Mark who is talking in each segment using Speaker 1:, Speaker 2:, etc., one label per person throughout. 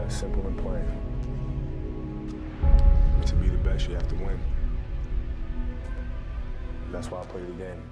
Speaker 1: Simple and plain. To be the best, you have to win. That's why I play the game.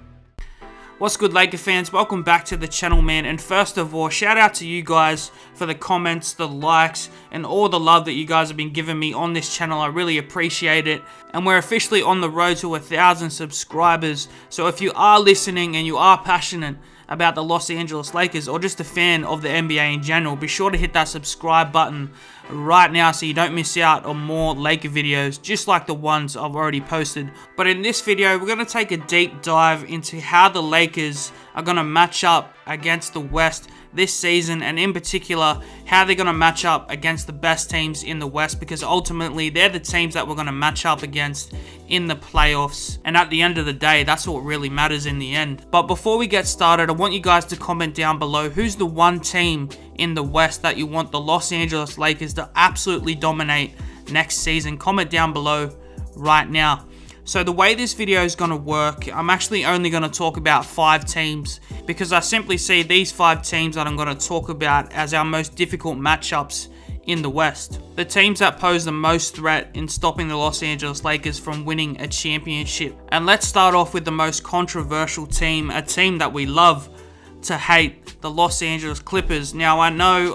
Speaker 2: What's good, Laker fans? Welcome back to the channel, man. And first of all, shout out to you guys for the comments, the likes, and all the love that you guys have been giving me on this channel. I really appreciate it. And we're officially on the road to 1,000 subscribers. So if you are listening and you are passionate about the Los Angeles Lakers or just a fan of the NBA in general, be sure to hit that subscribe button right now so you don't miss out on more Laker videos just like the ones I've already posted. But in this video, we're going to take a deep dive into how the Lakers are going to match up against the West this season, and in particular, how they're going to match up against the best teams in the West, because ultimately, they're the teams that we're going to match up against in the playoffs. And at the end of the day, that's what really matters in the end. But before we get started, I want you guys to comment down below who's the one team in the West that you want the Los Angeles Lakers to absolutely dominate next season. Comment down below right now. So the way this video is going to work, I'm actually only going to talk about 5 teams, because I simply see these 5 teams that I'm going to talk about as our most difficult matchups in the West. The teams that pose the most threat in stopping the Los Angeles Lakers from winning a championship. And let's start off with the most controversial team, a team that we love to hate, the Los Angeles Clippers. Now I know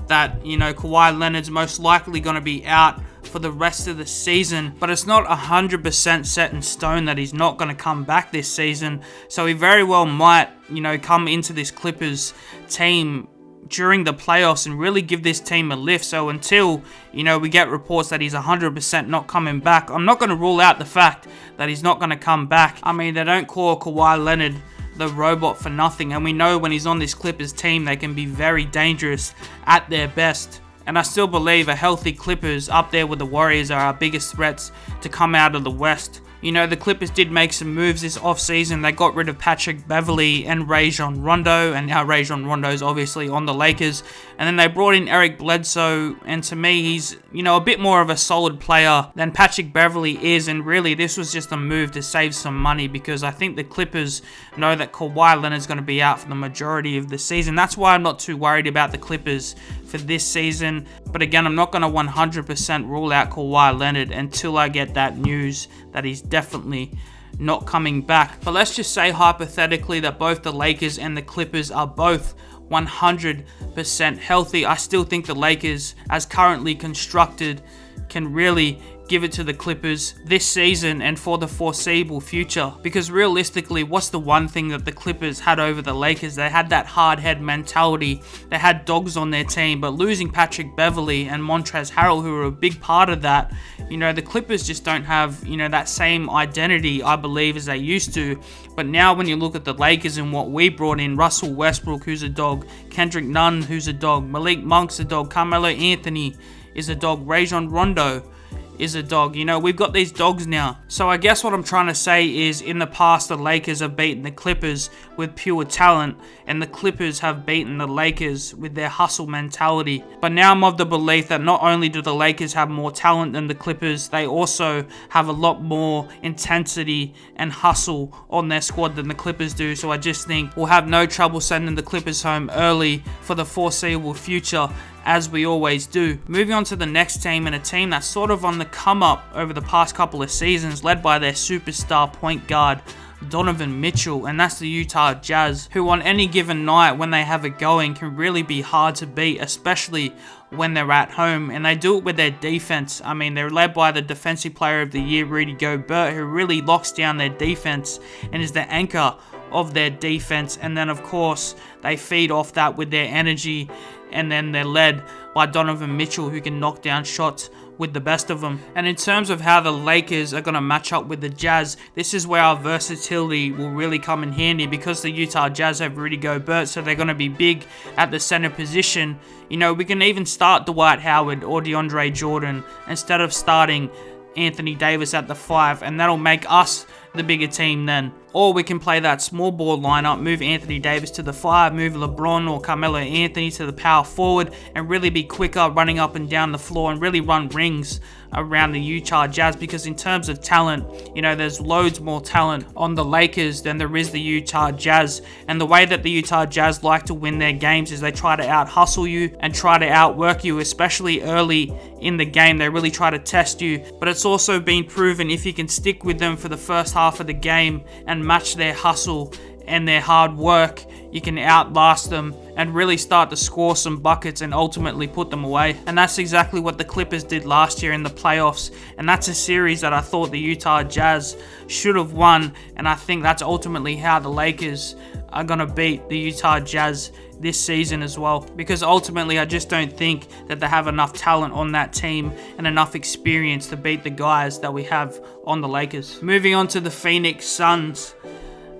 Speaker 2: that, Kawhi Leonard's most likely going to be out for the rest of the season, but it's not 100% set in stone that he's not going to come back this season. So he very well might, come into this Clippers team during the playoffs and really give this team a lift. So until, we get reports that he's 100% not coming back, I'm not going to rule out the fact that he's not going to come back. I mean, they don't call Kawhi Leonard the robot for nothing, and we know when he's on this Clippers team, they can be very dangerous at their best. And I still believe a healthy Clippers up there with the Warriors are our biggest threats to come out of the West. The Clippers did make some moves this offseason. They got rid of Patrick Beverley and Rajon Rondo, and now Rajon Rondo is obviously on the Lakers. And then they brought in Eric Bledsoe, and to me, he's, a bit more of a solid player than Patrick Beverley is. And really, this was just a move to save some money, because I think the Clippers know that Kawhi Leonard's going to be out for the majority of the season. That's why I'm not too worried about the Clippers for this season. But again, I'm not going to 100% rule out Kawhi Leonard until I get that news that he's definitely not coming back. But let's just say hypothetically that both the Lakers and the Clippers are both 100% healthy. I still think the Lakers, as currently constructed, can really give it to the Clippers this season and for the foreseeable future. Because realistically, what's the one thing that the Clippers had over the Lakers? They had that hard head mentality. They had dogs on their team, but losing Patrick Beverley and Montrezl Harrell, who were a big part of that, the Clippers just don't have, that same identity, I believe, as they used to. But now when you look at the Lakers and what we brought in, Russell Westbrook, who's a dog, Kendrick Nunn, who's a dog, Malik Monk's a dog, Carmelo Anthony is a dog, Rajon Rondo is a dog. We've got these dogs now. So I guess what I'm trying to say is, in the past, the Lakers have beaten the Clippers with pure talent, and the Clippers have beaten the Lakers with their hustle mentality. But now I'm of the belief that not only do the Lakers have more talent than the Clippers, they also have a lot more intensity and hustle on their squad than the Clippers do. So I just think we'll have no trouble sending the Clippers home early for the foreseeable future, as we always do. Moving on to the next team, and a team that's sort of on the come up over the past couple of seasons, led by their superstar point guard, Donovan Mitchell, and that's the Utah Jazz, who on any given night when they have it going can really be hard to beat, especially when they're at home, and they do it with their defense. I mean, they're led by the Defensive Player of the Year, Rudy Gobert, who really locks down their defense and is the anchor of their defense. And then of course they feed off that with their energy, and then they're led by Donovan Mitchell, who can knock down shots with the best of them. And in terms of how the Lakers are going to match up with the Jazz, this is where our versatility will really come in handy, because the Utah Jazz have Rudy Gobert, so they're going to be big at the center position. We can even start Dwight Howard or DeAndre Jordan instead of starting Anthony Davis at the 5, and that'll make us the bigger team then. Or we can play that small ball lineup, move Anthony Davis to the 5, move LeBron or Carmelo Anthony to the power forward, and really be quicker running up and down the floor and really run rings around the Utah Jazz. Because in terms of talent, there's loads more talent on the Lakers than there is the Utah Jazz. And the way that the Utah Jazz like to win their games is they try to out-hustle you and try to outwork you, especially early in the game. They really try to test you. But it's also been proven if you can stick with them for the first half of the game and match their hustle and their hard work, you can outlast them and really start to score some buckets and ultimately put them away. And that's exactly what the Clippers did last year in the playoffs. And that's a series that I thought the Utah Jazz should have won. And I think that's ultimately how the Lakers are going to beat the Utah Jazz this season as well. Because ultimately, I just don't think that they have enough talent on that team and enough experience to beat the guys that we have on the Lakers. Moving on to the Phoenix Suns.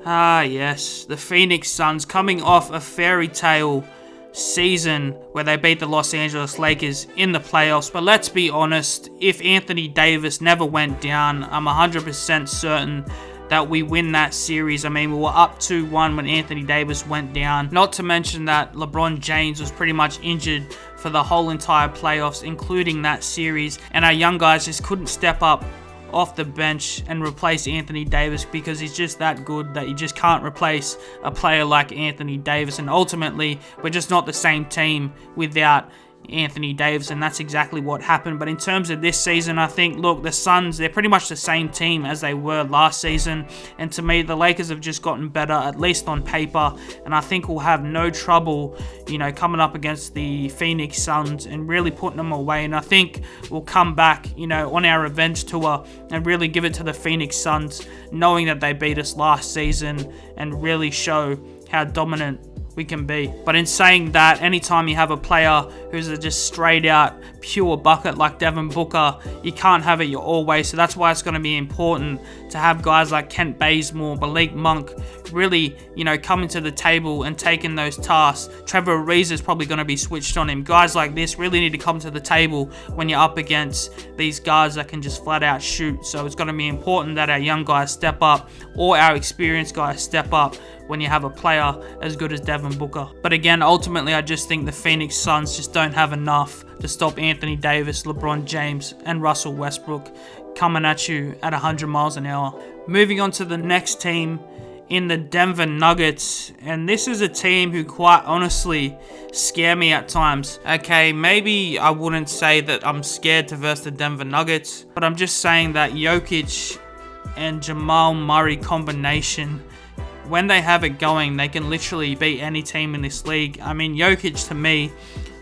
Speaker 2: Yes, the Phoenix Suns coming off a fairy tale season where they beat the Los Angeles Lakers in the playoffs. But let's be honest, if Anthony Davis never went down, I'm 100% certain that we win that series. I mean, we were up 2-1 when Anthony Davis went down. Not to mention that LeBron James was pretty much injured for the whole entire playoffs, including that series. And our young guys just couldn't step up off the bench and replace Anthony Davis because he's just that good that you just can't replace a player like Anthony Davis. And ultimately, we're just not the same team without Anthony Davis, and that's exactly what happened. But in terms of this season, I think, look, the Suns, they're pretty much the same team as they were last season, and to me, the Lakers have just gotten better, at least on paper, and I think we'll have no trouble, coming up against the Phoenix Suns and really putting them away. And I think we'll come back, on our revenge tour and really give it to the Phoenix Suns, knowing that they beat us last season, and really show how dominant we can be. But in saying that, anytime you have a player who's a just straight out pure bucket like Devin Booker, you can't have it your all way. So that's why it's going to be important to have guys like Kent Bazemore, Malik Monk really, coming to the table and taking those tasks. Trevor Ariza is probably going to be switched on him. Guys like this really need to come to the table when you're up against these guys that can just flat out shoot. So it's going to be important that our young guys step up or our experienced guys step up when you have a player as good as Devin Booker. But again, ultimately, I just think the Phoenix Suns just don't have enough to stop Anthony Davis, LeBron James, and Russell Westbrook coming at you at 100 miles an hour. Moving on to the next team in the Denver Nuggets, and this is a team who quite honestly scare me at times. Okay, maybe I wouldn't say that I'm scared to verse the Denver Nuggets, but I'm just saying that Jokic and Jamal Murray combination, when they have it going, they can literally beat any team in this league. I mean, Jokic to me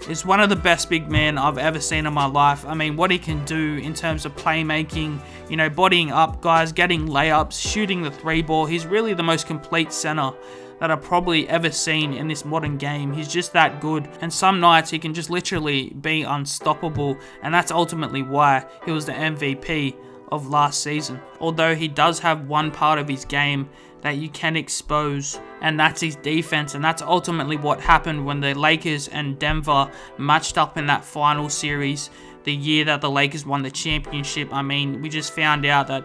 Speaker 2: is one of the best big men I've ever seen in my life. I mean, what he can do in terms of playmaking, bodying up guys, getting layups, shooting the 3-ball. He's really the most complete center that I've probably ever seen in this modern game. He's just that good. And some nights he can just literally be unstoppable. And that's ultimately why he was the MVP of last season. Although he does have one part of his game that you can expose, and that's his defense. And that's ultimately what happened when the Lakers and Denver matched up in that final series the year that the Lakers won the championship. I mean, we just found out that,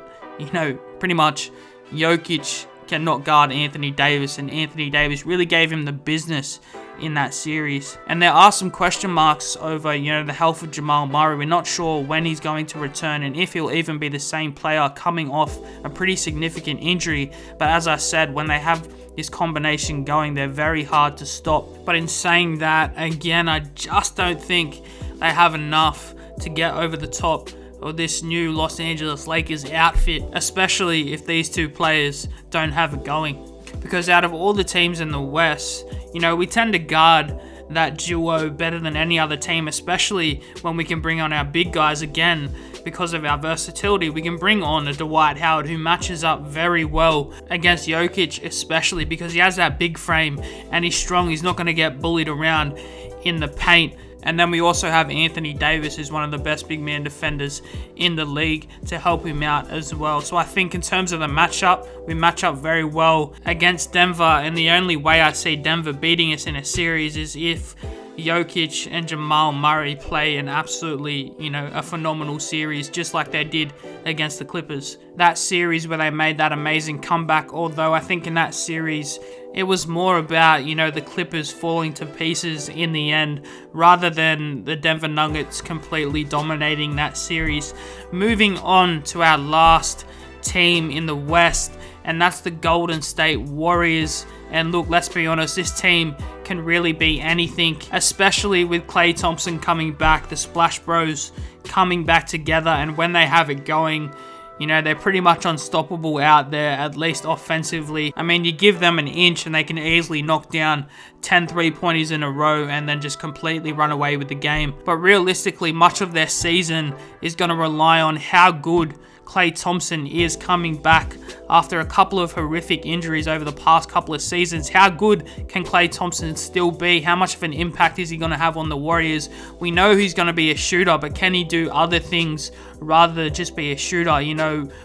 Speaker 2: pretty much Jokic cannot guard Anthony Davis, and Anthony Davis really gave him the business in that series. And there are some question marks over, the health of Jamal Murray. We're not sure when he's going to return and if he'll even be the same player coming off a pretty significant injury. But as I said, when they have this combination going, they're very hard to stop. But in saying that, again, I just don't think they have enough to get over the top of this new Los Angeles Lakers outfit, especially if these two players don't have it going. Because out of all the teams in the West, we tend to guard that duo better than any other team, especially when we can bring on our big guys again. Because of our versatility, we can bring on a Dwight Howard who matches up very well against Jokic, especially because he has that big frame and he's strong. He's not going to get bullied around in the paint. And then we also have Anthony Davis, who's one of the best big man defenders in the league, to help him out as well. So I think in terms of the matchup, we match up very well against Denver. And the only way I see Denver beating us in a series is if, Jokic and Jamal Murray play an absolutely, a phenomenal series, just like they did against the Clippers. That series where they made that amazing comeback, although I think in that series, it was more about, the Clippers falling to pieces in the end, rather than the Denver Nuggets completely dominating that series. Moving on to our last team in the West, and that's the Golden State Warriors. And look, let's be honest, this team can really be anything, especially with Klay Thompson coming back, the Splash Bros coming back together, and when they have it going, they're pretty much unstoppable out there, at least offensively. I mean, you give them an inch and they can easily knock down 10 3-pointers in a row and then just completely run away with the game. But realistically, much of their season is going to rely on how good Klay Thompson is coming back after a couple of horrific injuries over the past couple of seasons. How good can Klay Thompson still be? How much of an impact is he going to have on the Warriors? We know he's going to be a shooter, but can he do other things rather than just be a shooter?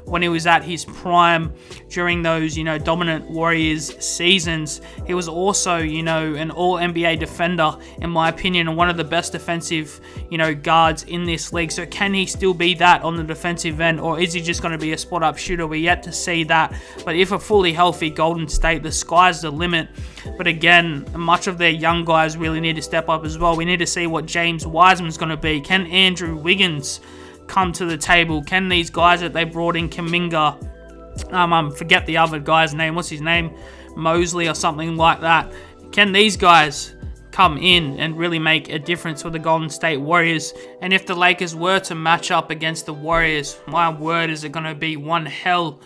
Speaker 2: When he was at his prime during those, dominant Warriors seasons, he was also, an all-NBA defender, in my opinion, and one of the best defensive, guards in this league. So can he still be that on the defensive end, or is he just going to be a spot-up shooter? We're yet to see that. But if a fully healthy Golden State, the sky's the limit. But again, much of their young guys really need to step up as well. We need to see what James Wiseman's going to be. Can Andrew Wiggins come to the table? Can these guys that they brought in, Kuminga, forget the other guy's name, what's his name, Mosley or something like that, can these guys come in and really make a difference for the Golden State Warriors? And if the Lakers were to match up against the Warriors, my word, is it going to be one hell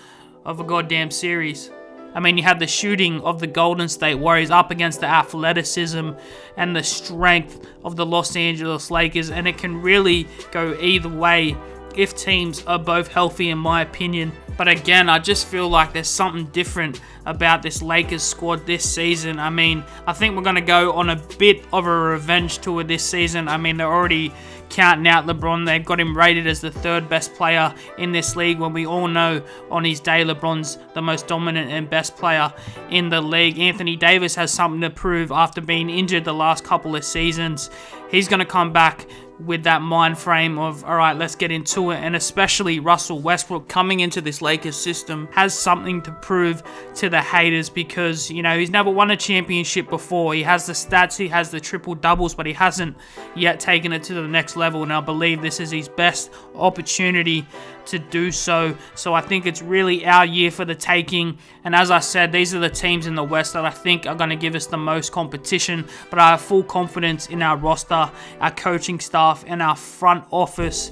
Speaker 2: of a goddamn series. I mean, you have the shooting of the Golden State Warriors up against the athleticism and the strength of the Los Angeles Lakers, and it can really go either way if teams are both healthy, in my opinion. But again, I just feel like there's something different about this Lakers squad this season. I mean, I think we're going to go on a bit of a revenge tour this season. I mean, they're already counting out LeBron. They've got him rated as the third best player in this league, when we all know on his day LeBron's the most dominant and best player in the league. Anthony Davis has something to prove after being injured the last couple of seasons. He's going to come back with that mind frame of, all right, let's get into it. And especially Russell Westbrook coming into this Lakers system has something to prove to the haters, because, he's never won a championship before. He has the stats, he has the triple doubles, but he hasn't yet taken it to the next level. And I believe this is his best opportunity to do so. So I think it's really our year for the taking. And as I said, these are the teams in the West that I think are going to give us the most competition. But I have full confidence in our roster, our coaching staff, and our front office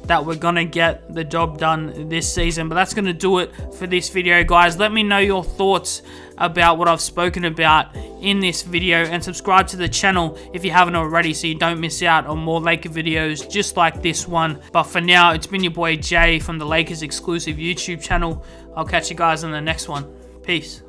Speaker 2: that we're going to get the job done this season. But that's going to do it for this video, guys. Let me know your thoughts about what I've spoken about in this video, and subscribe to the channel if you haven't already so you don't miss out on more Laker videos just like this one. But for now, it's been your boy Jay from the Lakers exclusive YouTube channel. I'll catch you guys in the next one. Peace.